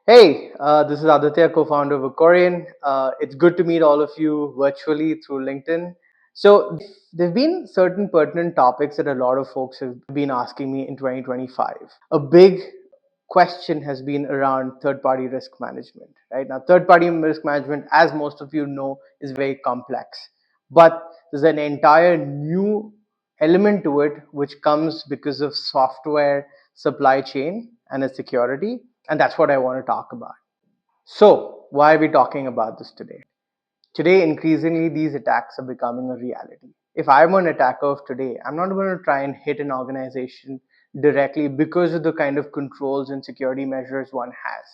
Hey, this is Aditya, co-founder of Accorian. It's good to meet all of you virtually through LinkedIn. So, there have been certain pertinent topics that a lot of folks have been asking me in 2025. A big question has been around third-party risk management, right? Now, third-party risk management, as most of you know, is very complex, but there's an entire new element to it which comes because of software supply chain and its security, and that's what I want to talk about. So, why are we talking about this today? Today, increasingly, these attacks are becoming a reality. If I'm an attacker of today, I'm not going to try and hit an organization directly because of the kind of controls and security measures one has.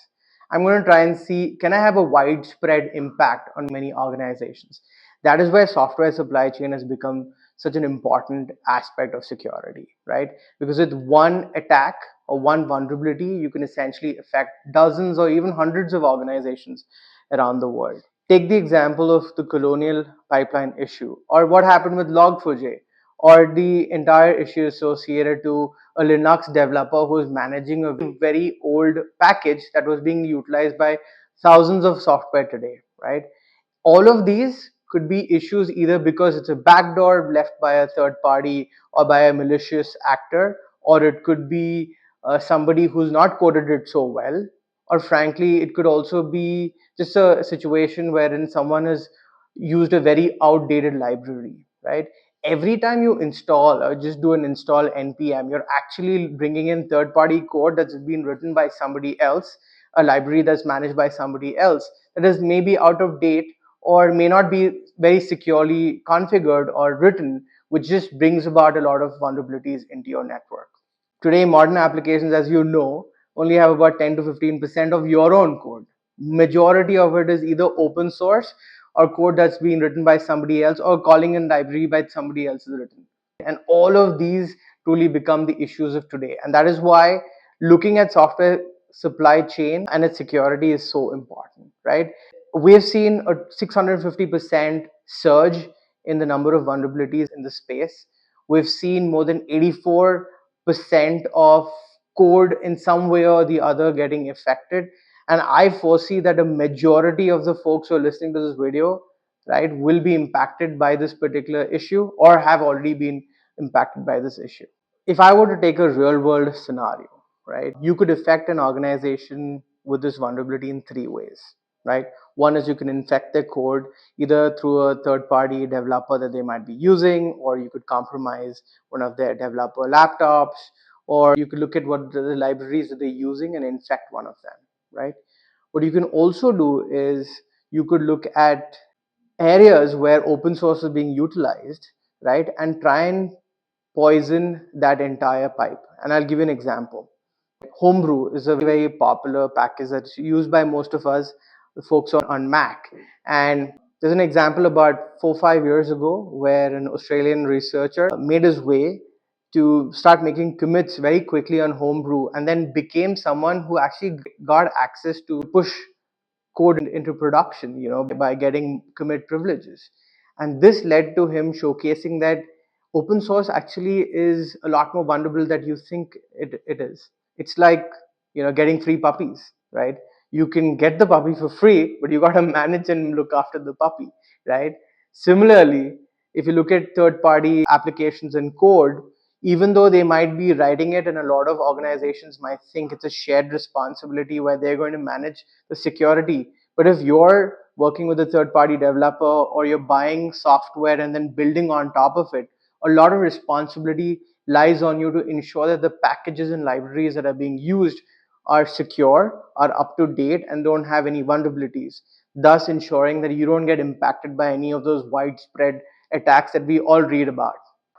I'm going to try and see, can I have a widespread impact on many organizations? That is where software supply chain has become such an important aspect of security, right? Because with one attack or one vulnerability, you can essentially affect dozens or even hundreds of organizations around the world. Take the example of the colonial pipeline issue, or what happened with Log4j, or the entire issue associated to a Linux developer who is managing a very old package that was being utilized by thousands of software today, right? All of these could be issues either because it's a backdoor left by a third party or by a malicious actor, or it could be somebody who's not coded it so well, or frankly, it could also be just a situation wherein someone has used a very outdated library, right? Every time you install or just do an install npm, you're actually bringing in third party code that's been written by somebody else, a library that's managed by somebody else that is maybe out of date or may not be very securely configured or written, which just brings about a lot of vulnerabilities into your network. Today, modern applications, as you know, only have about 10 to 15% of your own code. Majority of it is either open source or code that's being written by somebody else or calling in library by somebody else's written. And all of these truly become the issues of today. And that is why looking at software supply chain and its security is so important, right? We have seen a 650% surge in the number of vulnerabilities in the space. We've seen more than 84% of code in some way or the other getting affected. And I foresee that a majority of the folks who are listening to this video, right, will be impacted by this particular issue or have already been impacted by this issue. If I were to take a real world scenario, right, you could affect an organization with this vulnerability in three ways, right? One is you can infect their code either through a third party developer that they might be using, or you could compromise one of their developer laptops, or you could look at what the libraries that they're using and infect one of them, right? What you can also do is you could look at areas where open source is being utilized, right, and try and poison that entire pipe. And I'll give you an example. Homebrew is a very popular package that's used by most of us, the folks on Mac. And there's an example about 4 or 5 years ago where an Australian researcher made his way to start making commits very quickly on Homebrew and then became someone who actually got access to push code into production, by getting commit privileges. And this led to him showcasing that open source actually is a lot more vulnerable than you think it is. It's like, getting free puppies, right? You can get the puppy for free, but you got to manage and look after the puppy, right? Similarly, if you look at third party applications and code, even though they might be writing it and a lot of organizations might think it's a shared responsibility where they're going to manage the security, but if you're working with a third party developer or you're buying software and then building on top of it, a lot of responsibility lies on you to ensure that the packages and libraries that are being used are secure, are up to date, and don't have any vulnerabilities, thus ensuring that you don't get impacted by any of those widespread attacks that we all read about.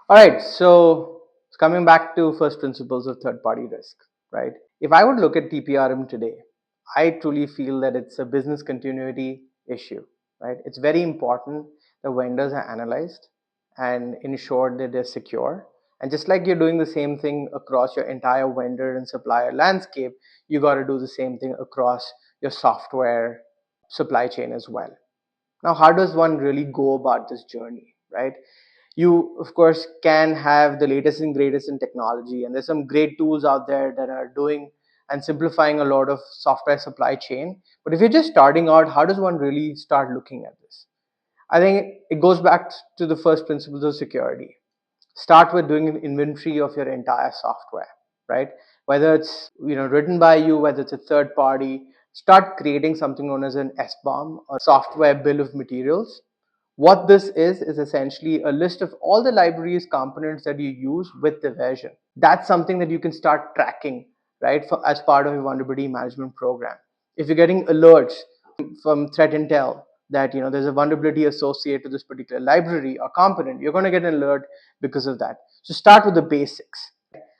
All right, so coming back to first principles of third party risk, right? If I would look at TPRM today, I truly feel that it's a business continuity issue, right? It's very important that vendors are analyzed and ensured that they're secure. And just like you're doing the same thing across your entire vendor and supplier landscape, you got to do the same thing across your software supply chain as well. Now, how does one really go about this journey, right? You, of course, can have the latest and greatest in technology, and there's some great tools out there that are doing and simplifying a lot of software supply chain. But if you're just starting out, how does one really start looking at this? I think it goes back to the first principles of security. Start with doing an inventory of your entire software, right? Whether it's written by you, whether it's a third party, start creating something known as an SBOM, or software bill of materials. What this is essentially a list of all the libraries, components that you use with the version. That's something that you can start tracking, right, as part of your vulnerability management program. If you're getting alerts from threat intel that there's a vulnerability associated to this particular library or component, you're going to get an alert because of that. So start with the basics.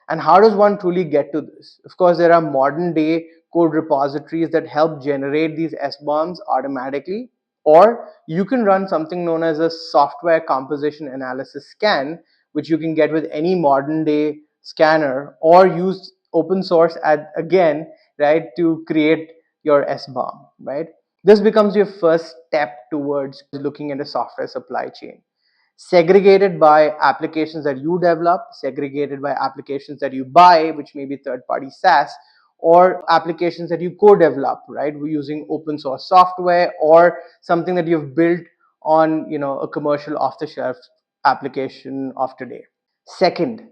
And how does one truly get to this? Of course, there are modern day code repositories that help generate these SBOMs automatically, or you can run something known as a software composition analysis scan, which you can get with any modern day scanner, or use open source again, right, to create your SBOM, right? This becomes your first step towards looking at a software supply chain, segregated by applications that you develop, segregated by applications that you buy, which may be third-party SaaS, or applications that you co-develop, right? We're using open source software or something that you've built on, a commercial off-the-shelf application of today. Second,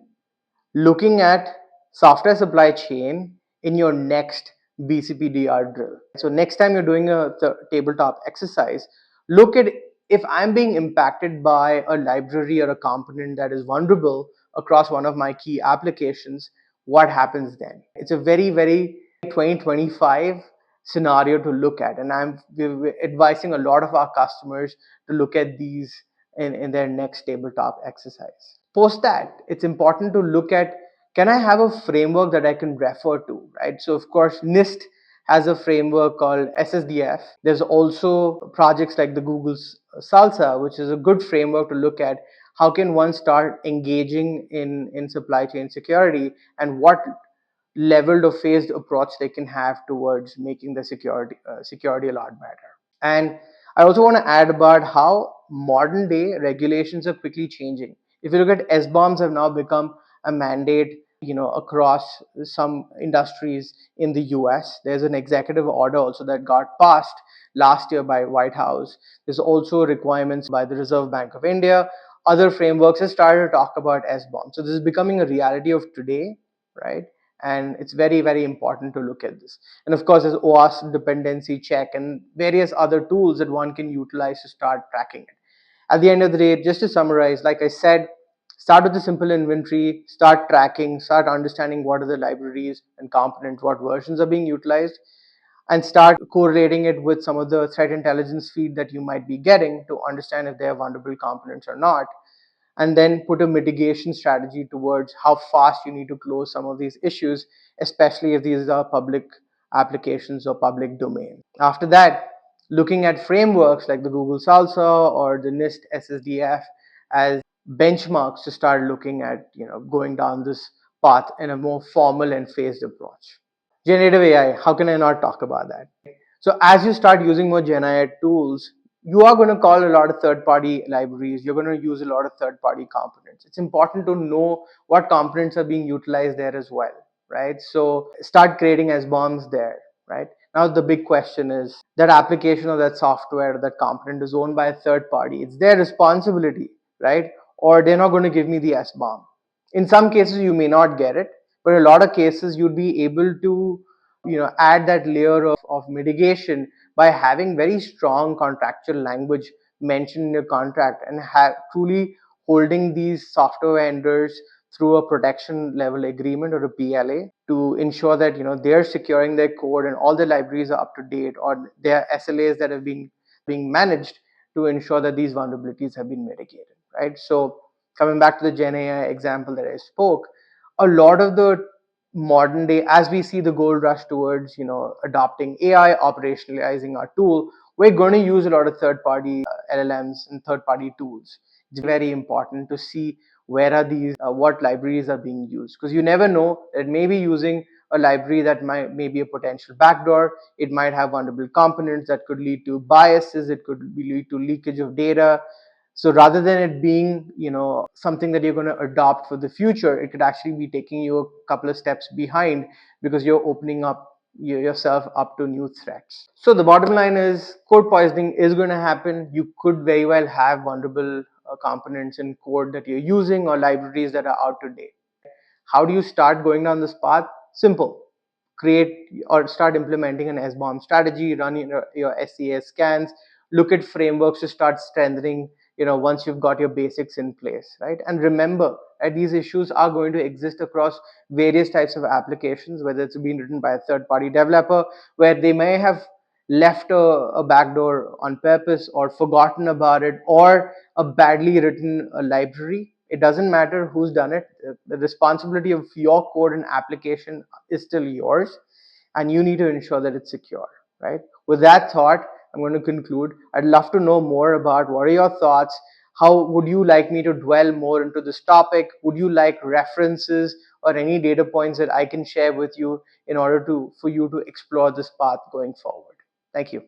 looking at software supply chain in your next BCPDR drill. So next time you're doing a tabletop exercise, look at, if I'm being impacted by a library or a component that is vulnerable across one of my key applications, what happens then? It's a very, very 2025 scenario to look at. And we're advising a lot of our customers to look at these in their next tabletop exercise. Post that, it's important to look at, can I have a framework that I can refer to, right? So of course, NIST has a framework called SSDF. There's also projects like the Google's Salsa, which is a good framework to look at how can one start engaging in supply chain security, and what leveled or phased approach they can have towards making the security a lot better. And I also want to add about how modern day regulations are quickly changing. If you look at SBOMs have now become a mandate, across some industries in the US. There's an executive order also that got passed last year by White House. There's also requirements by the Reserve Bank of India. Other frameworks have started to talk about SBOM. So this is becoming a reality of today, right? And it's very, very important to look at this. And of course, there's OAuth dependency check and various other tools that one can utilize to start tracking it. At the end of the day, just to summarize, like I said, start with a simple inventory, start tracking, start understanding what are the libraries and components, what versions are being utilized, and start correlating it with some of the threat intelligence feed that you might be getting to understand if they are vulnerable components or not, and then put a mitigation strategy towards how fast you need to close some of these issues, especially if these are public applications or public domain. After that, looking at frameworks like the Google Salsa or the NIST SSDF as benchmarks to start looking at, going down this path in a more formal and phased approach. Generative AI, how can I not talk about that? So as you start using more Gen AI tools, you are going to call a lot of third-party libraries. You're going to use a lot of third-party components. It's important to know what components are being utilized there as well, right? So start creating SBOMs there, right? Now the big question is, that application or that software or that component is owned by a third party. It's their responsibility, right? Or they're not going to give me the SBOM. In some cases, you may not get it, but in a lot of cases, you'd be able to add that layer of mitigation by having very strong contractual language mentioned in your contract, and truly holding these software vendors through a protection level agreement or a PLA to ensure that they're securing their code and all the libraries are up to date, or there are SLAs that are being managed to ensure that these vulnerabilities have been mitigated, right? So coming back to the Gen AI example that I spoke, a lot of the modern day, as we see the gold rush towards adopting AI, operationalizing our tool, we're going to use a lot of third-party LLMs and third-party tools. It's very important to see where are these, what libraries are being used, because you never know, that may be using a library that may be a potential backdoor. It might have vulnerable components that could lead to biases. It could lead to leakage of data. So rather than it being, something that you're going to adopt for the future, it could actually be taking you a couple of steps behind, because you're opening up yourself up to new threats. So the bottom line is, code poisoning is going to happen. You could very well have vulnerable components in code that you're using, or libraries that are out of date. How do you start going down this path? Simple. Create or start implementing an SBOM strategy, run your SCA scans, look at frameworks to start strengthening, once you've got your basics in place, right? And remember that these issues are going to exist across various types of applications, whether it's been written by a third-party developer, where they may have left a backdoor on purpose or forgotten about it, or a badly written library. It doesn't matter who's done it. The responsibility of your code and application is still yours, and you need to ensure that it's secure, right? With that thought, I'm going to conclude. I'd love to know more about what are your thoughts. How would you like me to dwell more into this topic? Would you like references or any data points that I can share with you in order for you to explore this path going forward? Thank you.